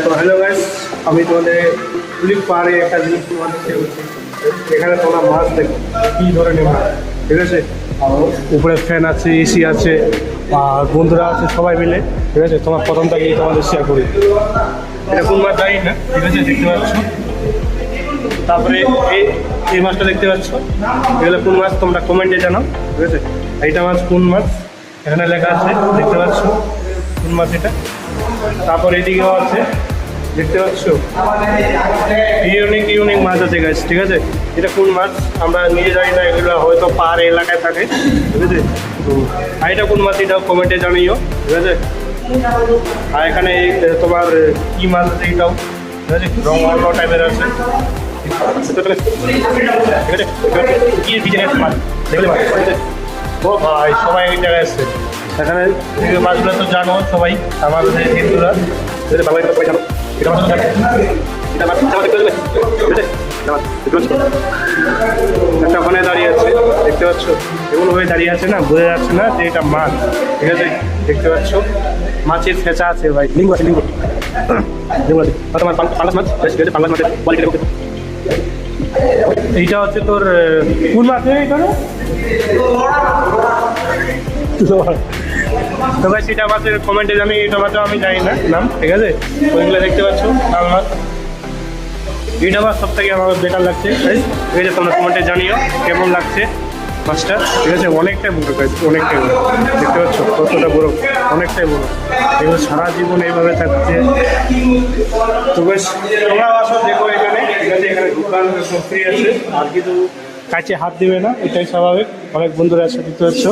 তো hello guys, আমি তোমাদের টুলিপ পাহাড়ে একটা জিনিস তোমাদেরকে বলছি। এখানে তোমরা মাছ দেখো, কী ধরনের মাছ, ঠিক আছে। আর উপরে ফ্যান আছে, এসি আছে, আর বন্ধুরা আছে সবাই মিলে, ঠিক আছে। তোমার প্রথমটা গিয়ে তোমাদের শেয়ার করি। এটা কোন মাছ জানি না, ঠিক আছে, দেখতে পাচ্ছ। তারপরে এই মাছটা দেখতে পাচ্ছ, এগুলো কোন মাছ তোমরা কমেন্টে জানাও, ঠিক আছে। এইটা মাছ কোন মাছ এখানে লেখা আছে, দেখতে পাচ্ছ কোন মাছ এটা। তারপর এদিকেও আছে, দেখতে পাচ্ছ। ইউনিক ইউনিক মাছ আছে গাছ, ঠিক আছে। এটা কোন মাছ আমরা নিজে জানি না, এগুলো হয়তো পাহাড় এলাকায় থাকে, ঠিক আছে। তো আর এটা কোন মাছ এটাও কমেন্টে জানিও, ঠিক আছে। আর এখানে তোমার কী মাছ আছে এটাও, ঠিক আছে, রং অন্য টাইপের আছে, ঠিক আছে। কি ডিজাইনের মাছ দেখলে মাছ, ঠিক আছে। ও ভাই, সবাই এই জায়গায় আসছে। এখানে মাছগুলো তো জানো সবাই, আমাদের হিন্দুরা বাংলা সবাই জানো। এটা মাছ জানো, এটা মাছ দেখতে পাচ্ছ, একটা ওখানে দাঁড়িয়ে আছে, দেখতে পাচ্ছ। এমনভাবে দাঁড়িয়ে আছে না, বোঝা যাচ্ছে না যে এটা মাছ, ঠিক আছে। দেখতে পাচ্ছ মাছের ফেঁচা আছে ভাই, লিঙ্গ আছে, লিঙ্গ তোমার পাঙ্গাস মাছ, পাঙ্গাস মাছের কোয়ালিটি। এইটা হচ্ছে তোর কোন মাছ এইটা, তো ভাই সেটা মাছের কমেন্টে জানি, এটা মাছও আমি জানি না নাম, ঠিক আছে। ওইগুলো দেখতে পাচ্ছ লাল মাছ। এইটা মাছ সব থেকে আমার বেকার লাগছে, ঠিক আছে। তোমরা কমেন্টে জানিও কেমন লাগছে মাছটা, ঠিক আছে। অনেকটাই বড়ো গাইছে, অনেকটাই বড়ো, দেখতে পাচ্ছ কতটা বড়ো, অনেকটাই বড়ো। এগুলো সারা জীবন এইভাবে থাকছে। তো বেশ তোমরাও আসো, দেখো এখানে, ঠিক আছে। এখানে দোকান ফ্রি আছে, আর কিন্তু কাছে হাত দিবে না, এটাই স্বাভাবিক। অনেক বন্ধুরা আছে, দেখতে পাচ্ছ।